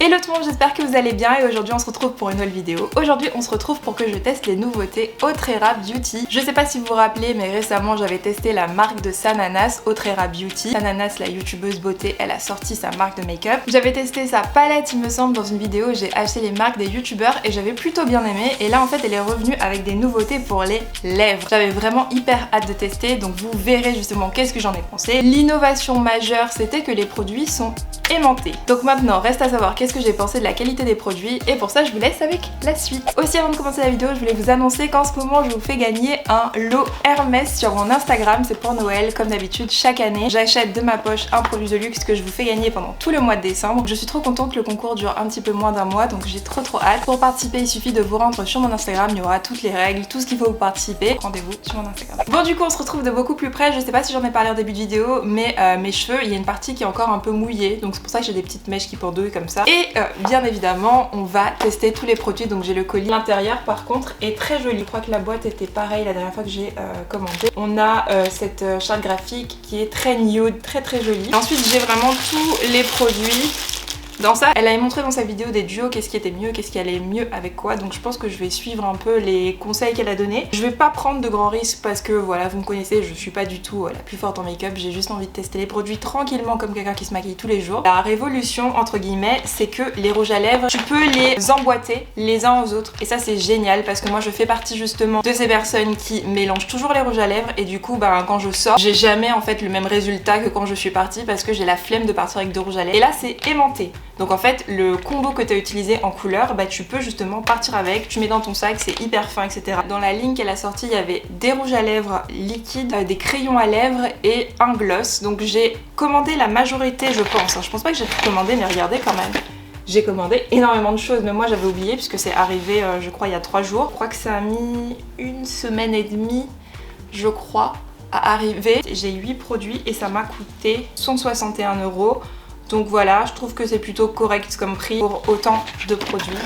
Hello tout le monde, j'espère que vous allez bien et aujourd'hui on se retrouve pour une nouvelle vidéo. Aujourd'hui on se retrouve pour que je teste les nouveautés Autrera Beauty. Je sais pas si vous vous rappelez mais récemment j'avais testé la marque de Sananas, Autrera Beauty. Sananas, la youtubeuse beauté, elle a sorti sa marque de make-up. J'avais testé sa palette il me semble dans une vidéo, j'ai acheté les marques des youtubeurs et j'avais plutôt bien aimé. Et là en fait elle est revenue avec des nouveautés pour les lèvres. J'avais vraiment hyper hâte de tester, donc vous verrez justement qu'est-ce que j'en ai pensé. L'innovation majeure c'était que les produits sont aimantés. Donc maintenant reste à savoir qu'est-ce que j'ai pensé de la qualité des produits et pour ça je vous laisse avec la suite. Aussi avant de commencer la vidéo je voulais vous annoncer qu'en ce moment je vous fais gagner un lot Hermès sur mon Instagram, c'est pour Noël comme d'habitude chaque année. J'achète de ma poche un produit de luxe que je vous fais gagner pendant tout le mois de décembre. Je suis trop contente, le concours dure un petit peu moins d'un mois donc j'ai trop hâte. Pour participer il suffit de vous rendre sur mon Instagram, il y aura toutes les règles, tout ce qu'il faut pour participer. Rendez-vous sur mon Instagram. Bon du coup on se retrouve de beaucoup plus près, je sais pas si j'en ai parlé en début de vidéo mais mes cheveux il y a une partie qui est encore un peu mouillée donc c'est pour ça que j'ai des petites mèches qui pendouillent comme ça. Et bien évidemment on va tester tous les produits, donc j'ai le colis. L'intérieur par contre est très joli, je crois que la boîte était pareille la dernière fois que j'ai commandé. On a cette charte graphique qui est très nude, très jolie. Ensuite j'ai vraiment tous les produits. Dans ça, elle avait montré dans sa vidéo des duos qu'est-ce qui était mieux, qu'est-ce qui allait mieux avec quoi, donc je pense que je vais suivre un peu les conseils qu'elle a donnés. Je vais pas prendre de grands risques parce que voilà, vous me connaissez, je suis pas du tout la plus forte en make-up, j'ai juste envie de tester les produits tranquillement comme quelqu'un qui se maquille tous les jours. La révolution entre guillemets, c'est que les rouges à lèvres, tu peux les emboîter les uns aux autres et ça c'est génial parce que moi je fais partie justement de ces personnes qui mélangent toujours les rouges à lèvres et du coup quand je sors, j'ai jamais en fait le même résultat que quand je suis partie parce que j'ai la flemme de partir avec deux rouges à lèvres. Et là c'est aimanté. Donc en fait le combo que tu as utilisé en couleur, tu peux justement partir avec, tu mets dans ton sac, c'est hyper fin etc. Dans la ligne qu'elle a sortie il y avait des rouges à lèvres liquides, des crayons à lèvres et un gloss. Donc j'ai commandé la majorité je pense, je pense pas que j'ai tout commandé mais regardez quand même. J'ai commandé énormément de choses, mais moi j'avais oublié puisque c'est arrivé je crois il y a 3 jours. Je crois que ça a mis une semaine et demie je crois à arriver. J'ai 8 produits et ça m'a coûté 161 €. Donc voilà, je trouve que c'est plutôt correct comme prix pour autant de produits.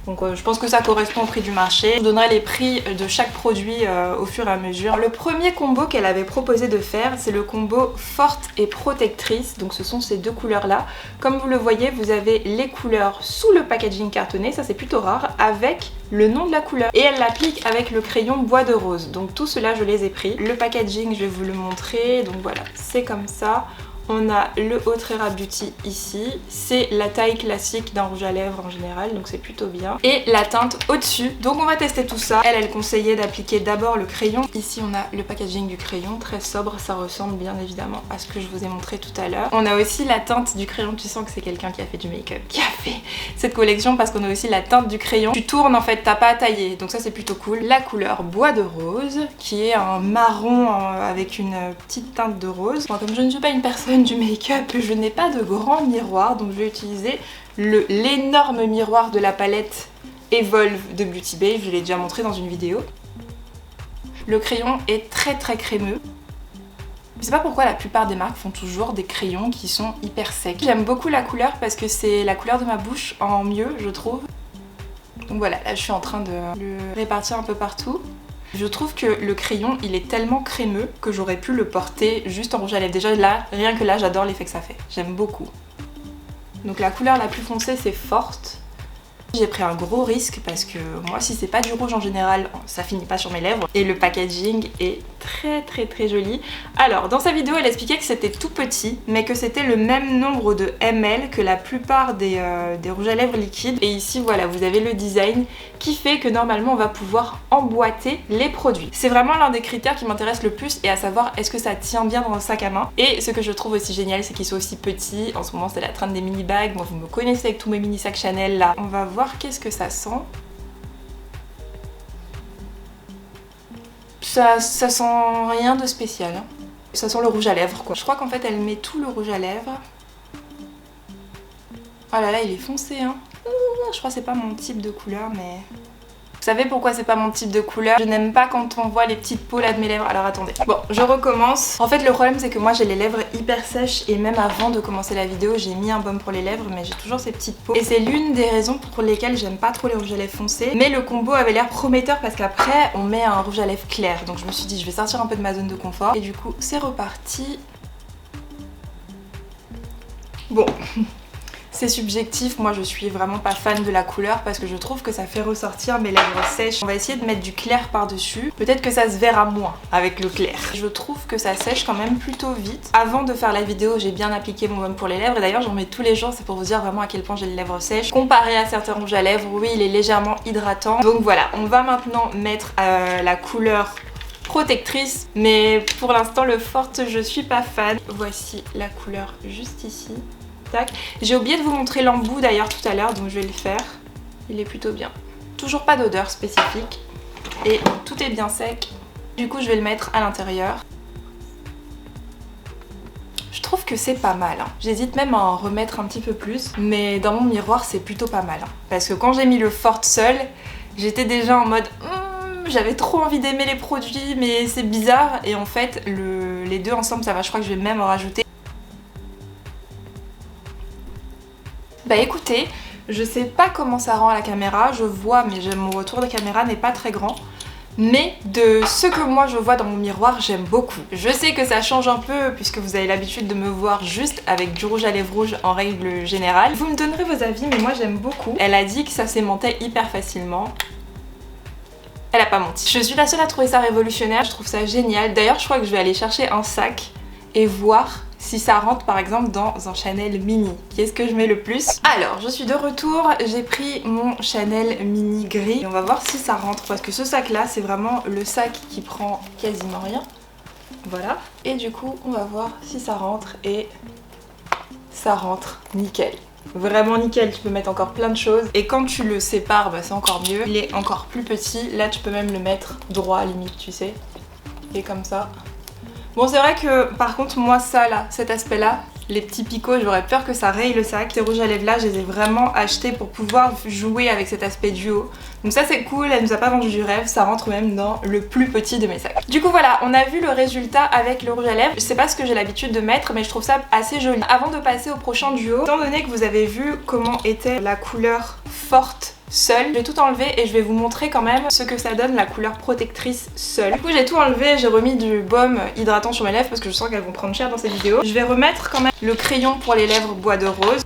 Donc je pense que ça correspond au prix du marché. Je vous donnerai les prix de chaque produit au fur et à mesure. Le premier combo qu'elle avait proposé de faire, c'est le combo forte et protectrice. Donc ce sont ces deux couleurs là. Comme vous le voyez, vous avez les couleurs sous le packaging cartonné, ça c'est plutôt rare, avec le nom de la couleur. Et elle l'applique avec le crayon bois de rose. Donc tout cela je les ai pris. Le packaging je vais vous le montrer. Donc voilà, c'est comme ça. On a le Autrera Beauty ici, c'est la taille classique d'un rouge à lèvres en général, donc c'est plutôt bien. Et la teinte au-dessus, donc on va tester tout ça. Elle conseillait d'appliquer d'abord le crayon. Ici on a le packaging du crayon, très sobre, ça ressemble bien évidemment à ce que je vous ai montré tout à l'heure. On a aussi la teinte du crayon, tu sens que c'est quelqu'un qui a fait du make-up, qui a fait cette collection parce qu'on a aussi la teinte du crayon. Tu tournes en fait, t'as pas à tailler, donc ça c'est plutôt cool. La couleur bois de rose, qui est un marron avec une petite teinte de rose. Bon, comme je ne suis pas une personne du make-up, je n'ai pas de grand miroir donc je vais utiliser l'énorme miroir de la palette Evolve de Beauty Bay, je l'ai déjà montré dans une vidéo. Le crayon est très crémeux. Je sais pas pourquoi la plupart des marques font toujours des crayons qui sont hyper secs. J'aime beaucoup la couleur parce que c'est la couleur de ma bouche en mieux je trouve. Donc voilà, là je suis en train de le répartir un peu partout. Je trouve que le crayon il est tellement crémeux que j'aurais pu le porter juste en rouge à lèvres. Déjà là, rien que là j'adore l'effet que ça fait, j'aime beaucoup. Donc la couleur la plus foncée c'est forte. J'ai pris un gros risque parce que moi si c'est pas du rouge en général ça finit pas sur mes lèvres. Et le packaging est très joli. Alors dans sa vidéo elle expliquait que c'était tout petit mais que c'était le même nombre de ml que la plupart des rouges à lèvres liquides. Et ici voilà vous avez le design qui fait que normalement on va pouvoir emboîter les produits. C'est vraiment l'un des critères qui m'intéresse le plus et à savoir est-ce que ça tient bien dans le sac à main. Et ce que je trouve aussi génial c'est qu'ils sont aussi petits. En ce moment c'est la trend des mini bags, moi vous me connaissez avec tous mes mini sacs Chanel là. On va voir qu'est-ce que ça sent. Ça sent rien de spécial. Hein. Ça sent le rouge à lèvres quoi. Je crois qu'en fait elle met tout le rouge à lèvres. Oh là là il est foncé hein. Je crois que c'est pas mon type de couleur mais... Vous savez pourquoi c'est pas mon type de couleur? Je n'aime pas quand on voit les petites peaux là de mes lèvres. Alors attendez. Bon, je recommence. En fait le problème c'est que moi j'ai les lèvres hyper sèches et même avant de commencer la vidéo j'ai mis un baume pour les lèvres mais j'ai toujours ces petites peaux. Et c'est l'une des raisons pour lesquelles j'aime pas trop les rouges à lèvres foncés. Mais le combo avait l'air prometteur parce qu'après on met un rouge à lèvres clair. Donc je me suis dit je vais sortir un peu de ma zone de confort. Et du coup c'est reparti. Bon... C'est subjectif, moi je suis vraiment pas fan de la couleur parce que je trouve que ça fait ressortir mes lèvres sèches. On va essayer de mettre du clair par-dessus. Peut-être que ça se verra moins avec le clair. Je trouve que ça sèche quand même plutôt vite. Avant de faire la vidéo, j'ai bien appliqué mon baume pour les lèvres et d'ailleurs j'en mets tous les jours, c'est pour vous dire vraiment à quel point j'ai les lèvres sèches. Comparé à certains rouges à lèvres, oui il est légèrement hydratant. Donc voilà, on va maintenant mettre la couleur protectrice, mais pour l'instant le Forte je suis pas fan. Voici la couleur juste ici. J'ai oublié de vous montrer l'embout d'ailleurs tout à l'heure, donc je vais le faire. Il est plutôt bien. Toujours pas d'odeur spécifique et tout est bien sec. Du coup je vais le mettre à l'intérieur. Je trouve que c'est pas mal. J'hésite même à en remettre un petit peu plus, mais dans mon miroir c'est plutôt pas mal. Parce que quand j'ai mis le Forte seul, j'étais déjà en mode j'avais trop envie d'aimer les produits mais c'est bizarre, et en fait les deux ensemble ça va. Je crois que je vais même en rajouter. Bah écoutez, je sais pas comment ça rend à la caméra, je vois mais mon retour de caméra n'est pas très grand. Mais de ce que moi je vois dans mon miroir, j'aime beaucoup. Je sais que ça change un peu puisque vous avez l'habitude de me voir juste avec du rouge à lèvres rouge en règle générale. Vous me donnerez vos avis mais moi j'aime beaucoup. Elle a dit que ça s'aimantait hyper facilement. Elle a pas menti. Je suis la seule à trouver ça révolutionnaire, je trouve ça génial. D'ailleurs je crois que je vais aller chercher un sac et voir si ça rentre par exemple dans un Chanel mini. Qu'est-ce que je mets le plus? Alors je suis de retour, j'ai pris mon Chanel mini gris et on va voir si ça rentre parce que ce sac là c'est vraiment le sac qui prend quasiment rien. Voilà. Et du coup on va voir si ça rentre et ça rentre nickel. Vraiment nickel, tu peux mettre encore plein de choses et quand tu le sépares bah, c'est encore mieux. Il est encore plus petit, là tu peux même le mettre droit limite tu sais. Et comme ça. Bon c'est vrai que par contre moi ça là, cet aspect là, les petits picots, j'aurais peur que ça raye le sac. Ces rouges à lèvres là, je les ai vraiment achetés pour pouvoir jouer avec cet aspect duo. Donc ça c'est cool, elle nous a pas vendu du rêve, ça rentre même dans le plus petit de mes sacs. Du coup voilà, on a vu le résultat avec le rouge à lèvres. Je sais pas ce que j'ai l'habitude de mettre mais je trouve ça assez joli. Avant de passer au prochain duo, étant donné que vous avez vu comment était la couleur Forte seule, je vais tout enlever et je vais vous montrer quand même ce que ça donne la couleur protectrice seule. Du coup j'ai tout enlevé, j'ai remis du baume hydratant sur mes lèvres parce que je sens qu'elles vont prendre cher dans cette vidéo. Je vais remettre quand même le crayon pour les lèvres bois de rose.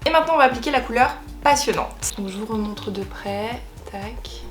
Et maintenant on va appliquer la couleur passionnante. Donc je vous remontre de près, tac.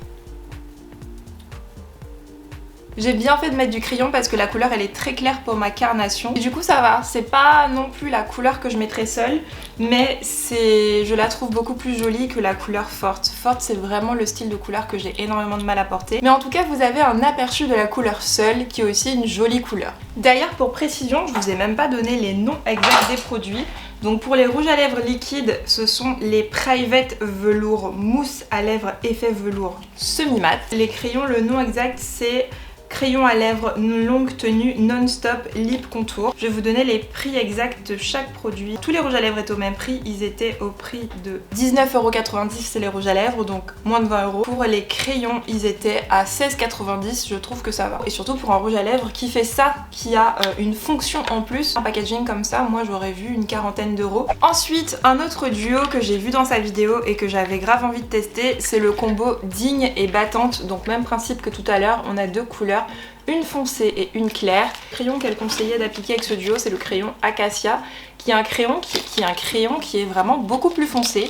J'ai bien fait de mettre du crayon parce que la couleur elle est très claire pour ma carnation. Et du coup ça va, c'est pas non plus la couleur que je mettrais seule, mais je la trouve beaucoup plus jolie que la couleur Forte. Forte c'est vraiment le style de couleur que j'ai énormément de mal à porter. Mais en tout cas vous avez un aperçu de la couleur seule qui est aussi une jolie couleur. D'ailleurs pour précision, je vous ai même pas donné les noms exacts des produits. Donc pour les rouges à lèvres liquides, ce sont les Private Velours Mousse à lèvres effet velours semi-mat. Les crayons, le nom exact c'est crayon à lèvres longue tenue non-stop lip contour. Je vais vous donner les prix exacts de chaque produit. Tous les rouges à lèvres étaient au même prix, ils étaient au prix de 19,90€ c'est les rouges à lèvres, donc moins de 20€. Pour les crayons, ils étaient à 16,90€, je trouve que ça va. Et surtout pour un rouge à lèvres qui fait ça, qui a une fonction en plus, un packaging comme ça, moi j'aurais vu une quarantaine d'euros. Ensuite, un autre duo que j'ai vu dans sa vidéo et que j'avais grave envie de tester, c'est le combo digne et battante, donc même principe que tout à l'heure, on a deux couleurs. Une foncée et une claire. Le crayon qu'elle conseillait d'appliquer avec ce duo, c'est le crayon Acacia, qui est un crayon qui est vraiment beaucoup plus foncé.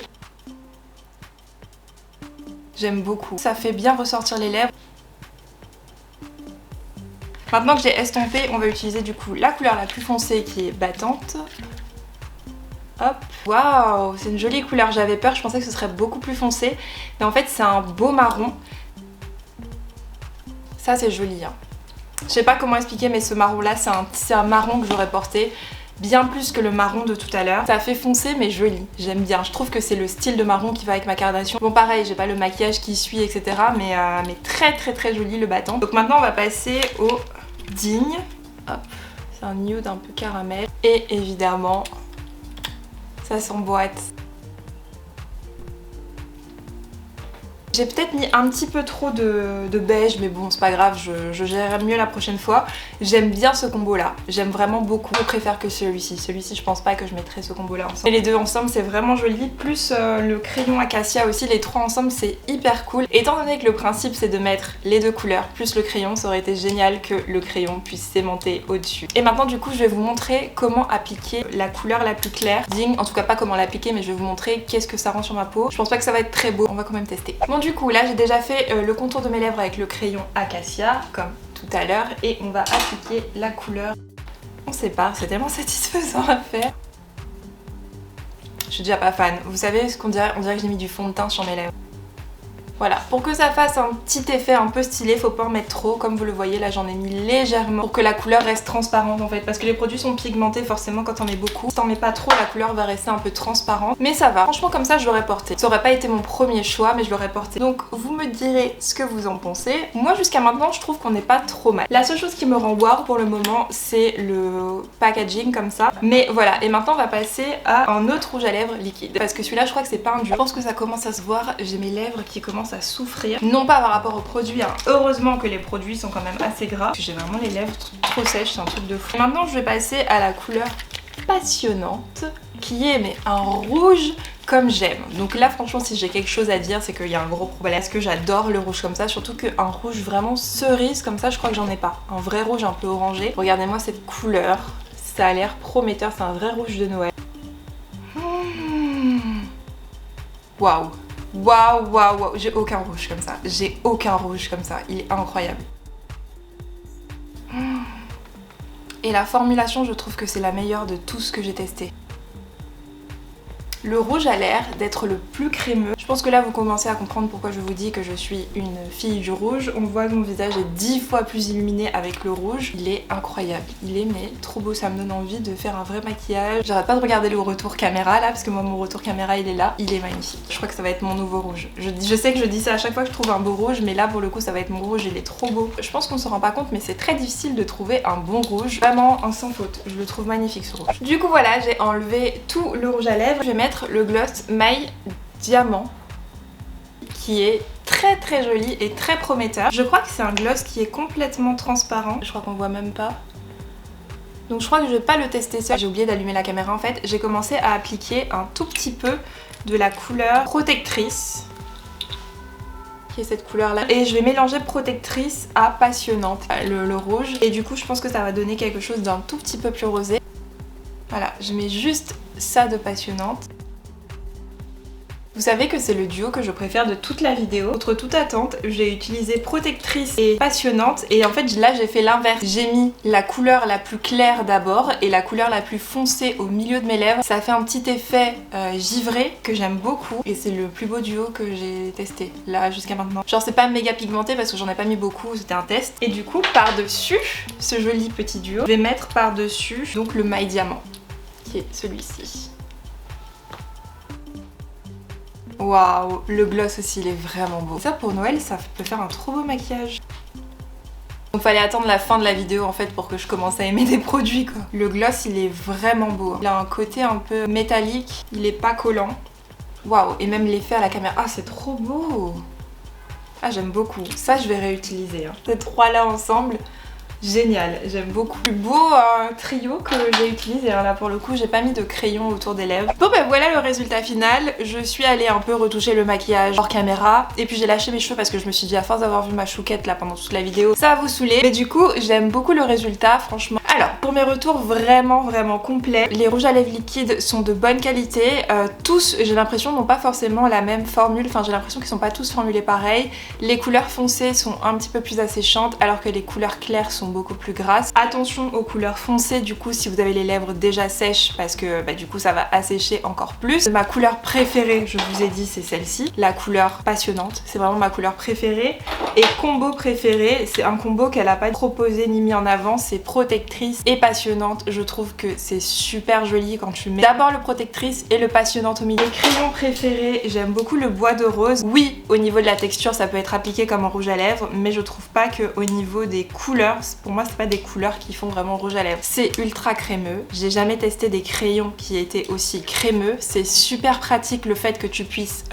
J'aime beaucoup. Ça fait bien ressortir les lèvres. Maintenant que j'ai estompé, on va utiliser du coup la couleur la plus foncée qui est battante. Hop. Waouh, c'est une jolie couleur. J'avais peur, je pensais que ce serait beaucoup plus foncé. Mais en fait, c'est un beau marron. Ça, c'est joli. Hein. Je sais pas comment expliquer, mais ce marron là, c'est un marron que j'aurais porté bien plus que le marron de tout à l'heure. Ça fait foncé mais joli, j'aime bien. Je trouve que c'est le style de marron qui va avec ma carnation. Bon pareil, j'ai pas le maquillage qui suit etc. Mais très très très joli le battant. Donc maintenant on va passer au digne. Hop, c'est un nude un peu caramel. Et évidemment, ça s'emboîte. J'ai peut-être mis un petit peu trop de beige, mais bon c'est pas grave, je gérerai mieux la prochaine fois. J'aime bien ce combo là, j'aime vraiment beaucoup. Je préfère que celui-ci. Celui-ci je pense pas que je mettrai ce combo là ensemble. Et les deux ensemble c'est vraiment joli, plus le crayon Acacia aussi, les trois ensemble c'est hyper cool. Étant donné que le principe c'est de mettre les deux couleurs plus le crayon, ça aurait été génial que le crayon puisse s'aimanter au-dessus. Et maintenant du coup je vais vous montrer comment appliquer la couleur la plus claire. En tout cas pas comment l'appliquer, mais je vais vous montrer qu'est-ce que ça rend sur ma peau. Je pense pas que ça va être très beau, on va quand même tester. Bon du coup là j'ai déjà fait le contour de mes lèvres avec le crayon Acacia comme tout à l'heure et on va appliquer la couleur. On sépare, c'est tellement satisfaisant à faire. Je suis déjà pas fan. Vous savez ce qu'on dirait? On dirait que j'ai mis du fond de teint sur mes lèvres. Voilà, pour que ça fasse un petit effet un peu stylé, faut pas en mettre trop, comme vous le voyez là j'en ai mis légèrement pour que la couleur reste transparente en fait, parce que les produits sont pigmentés forcément quand on met beaucoup. Si t'en mets pas trop, la couleur va rester un peu transparente, mais ça va. Franchement comme ça je l'aurais porté. Ça aurait pas été mon premier choix, mais je l'aurais porté. Donc vous me direz ce que vous en pensez. Moi jusqu'à maintenant je trouve qu'on n'est pas trop mal. La seule chose qui me rend wow pour le moment c'est le packaging comme ça. Mais voilà, et maintenant on va passer à un autre rouge à lèvres liquide. Parce que celui-là je crois que c'est pas un duo. Je pense que ça commence à se voir, j'ai mes lèvres qui commencent à souffrir, non pas par rapport aux produits, hein. Heureusement que les produits sont quand même assez gras, j'ai vraiment les lèvres trop sèches, c'est un truc de fou. Maintenant je vais passer à la couleur passionnante qui est mais un rouge comme j'aime. Donc là franchement si j'ai quelque chose à dire c'est qu'il y a un gros problème, parce que j'adore le rouge comme ça, surtout qu'un rouge vraiment cerise comme ça je crois que j'en ai pas. Un vrai rouge un peu orangé. Regardez-moi cette couleur, ça a l'air prometteur, c'est un vrai rouge de Noël. Waouh. Waouh, waouh, waouh, j'ai aucun rouge comme ça. J'ai aucun rouge comme ça. Il est incroyable. Et la formulation, je trouve que c'est la meilleure de tout ce que j'ai testé. Le rouge a l'air d'être le plus crémeux. Je pense que là vous commencez à comprendre pourquoi je vous dis que je suis une fille du rouge. On voit que mon visage est 10 fois plus illuminé avec le rouge. Il est incroyable. Il est mais trop beau, ça me donne envie de faire un vrai maquillage. J'arrête pas de regarder le retour caméra là, parce que moi mon retour caméra il est là. Il est magnifique. Je crois que ça va être mon nouveau rouge. Je sais que je dis ça à chaque fois que je trouve un beau rouge, mais là pour le coup ça va être mon rouge, il est trop beau. Je pense qu'on se rend pas compte, mais c'est très difficile de trouver un bon rouge. Vraiment un sans faute. Je le trouve magnifique ce rouge. Du coup voilà, j'ai enlevé tout le rouge à lèvres. Je vais mettre le gloss My Diamant qui est très très joli et très prometteur. Je crois que c'est un gloss qui est complètement transparent. Je crois qu'on voit même pas. Donc je crois que je vais pas le tester seul. J'ai oublié d'allumer la caméra en fait. J'ai commencé à appliquer un tout petit peu de la couleur protectrice, qui est cette couleur là. Et je vais mélanger protectrice à passionnante, le rouge. Et du coup je pense que ça va donner quelque chose d'un tout petit peu plus rosé. Voilà, je mets juste ça de passionnante. Vous savez que c'est le duo que je préfère de toute la vidéo. Contre toute attente, j'ai utilisé protectrice et passionnante et en fait là j'ai fait l'inverse. J'ai mis la couleur la plus claire d'abord et la couleur la plus foncée au milieu de mes lèvres. Ça fait un petit effet givré que j'aime beaucoup et c'est le plus beau duo que j'ai testé là jusqu'à maintenant. Genre c'est pas méga pigmenté parce que j'en ai pas mis beaucoup, c'était un test. Et du coup par-dessus ce joli petit duo, je vais mettre par-dessus donc le My Diamant qui est celui-ci. Waouh, le gloss aussi il est vraiment beau. Ça pour Noël ça peut faire un trop beau maquillage. Donc fallait attendre la fin de la vidéo en fait pour que je commence à aimer des produits quoi. Le gloss il est vraiment beau. Il a un côté un peu métallique, il est pas collant. Waouh, et même l'effet à la caméra. Ah c'est trop beau. Ah j'aime beaucoup. Ça je vais réutiliser. Hein. Ces trois là ensemble. Génial, j'aime beaucoup. Le plus beau trio que j'ai utilisé, là pour le coup j'ai pas mis de crayon autour des lèvres. Bon bah voilà le résultat final. Je suis allée un peu retoucher le maquillage hors caméra et puis j'ai lâché mes cheveux parce que je me suis dit à force d'avoir vu ma chouquette là pendant toute la vidéo ça va vous saouler. Mais du coup j'aime beaucoup le résultat franchement. Alors pour mes retours vraiment complets, les rouges à lèvres liquides sont de bonne qualité. Tous j'ai l'impression n'ont pas forcément la même formule, enfin j'ai l'impression qu'ils sont pas tous formulés pareil. Les couleurs foncées sont un petit peu plus asséchantes alors que les couleurs claires sont beaucoup plus grasses. Attention aux couleurs foncées du coup si vous avez les lèvres déjà sèches parce que du coup ça va assécher encore plus. Ma couleur préférée je vous ai dit c'est celle-ci, la couleur passionnante, c'est vraiment ma couleur préférée Et combo préféré, c'est un combo qu'elle a pas proposé ni mis en avant, c'est protectrice et passionnante. Je trouve que c'est super joli quand tu mets d'abord le protectrice et le passionnante au milieu. Les crayons préférés, j'aime beaucoup le bois de rose. Oui, au niveau de la texture, ça peut être appliqué comme un rouge à lèvres, mais je trouve pas que au niveau des couleurs, pour moi c'est pas des couleurs qui font vraiment rouge à lèvres. C'est ultra crémeux. J'ai jamais testé des crayons qui étaient aussi crémeux. C'est super pratique le fait que tu puisses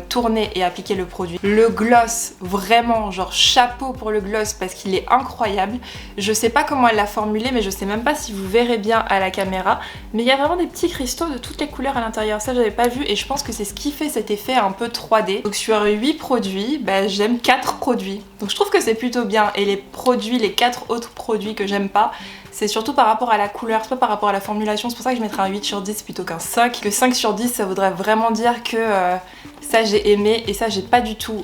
tourner et appliquer le produit. Le gloss, vraiment genre chapeau pour le gloss parce qu'il est incroyable. Je sais pas comment elle l'a formulé, mais je sais même pas si vous verrez bien à la caméra, mais il y a vraiment des petits cristaux de toutes les couleurs à l'intérieur. Ça j'avais pas vu et je pense que c'est ce qui fait cet effet un peu 3D. Donc sur 8 produits, bah, j'aime 4 produits. Donc je trouve que c'est plutôt bien. Et les produits, les 4 autres produits que j'aime pas, c'est surtout par rapport à la couleur, c'est pas par rapport à la formulation. C'est pour ça que je mettrais un 8 sur 10 plutôt qu'un 5. Que 5 sur 10, ça voudrait vraiment dire que ça j'ai aimé et ça j'ai pas du tout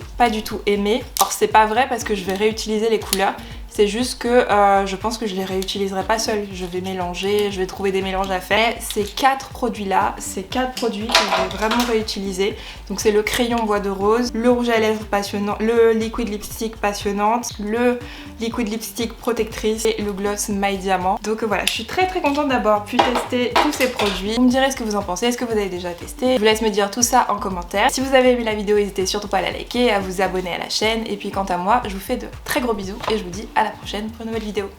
aimé. Or c'est pas vrai parce que je vais réutiliser les couleurs. C'est juste que je pense que je les réutiliserai pas seule. Je vais mélanger, je vais trouver des mélanges à faire. Ces 4 produits là, c'est 4 produits que je vais vraiment réutiliser. Donc c'est le crayon bois de rose, le rouge à lèvres passionnant, le liquid lipstick passionnante, le liquid lipstick protectrice et le gloss My Diamant. Donc voilà, je suis très contente d'avoir pu tester tous ces produits. Vous me direz ce que vous en pensez, est-ce que vous avez déjà testé? Je vous laisse me dire tout ça en commentaire. Si vous avez aimé la vidéo, n'hésitez surtout pas à la liker, à vous abonner à la chaîne. Et puis quant à moi, je vous fais de très gros bisous et je vous dis à la prochaine pour une nouvelle vidéo.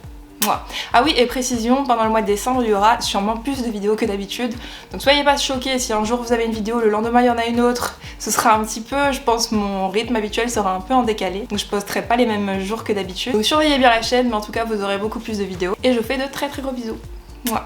Moi. Ah oui, et précision, pendant le mois de décembre, il y aura sûrement plus de vidéos que d'habitude. Donc soyez pas choqués si un jour vous avez une vidéo, le lendemain il y en a une autre. Ce sera un petit peu, je pense, mon rythme habituel sera un peu en décalé. Donc je posterai pas les mêmes jours que d'habitude. Donc surveillez bien la chaîne, mais en tout cas vous aurez beaucoup plus de vidéos. Et je vous fais de très gros bisous. Moi.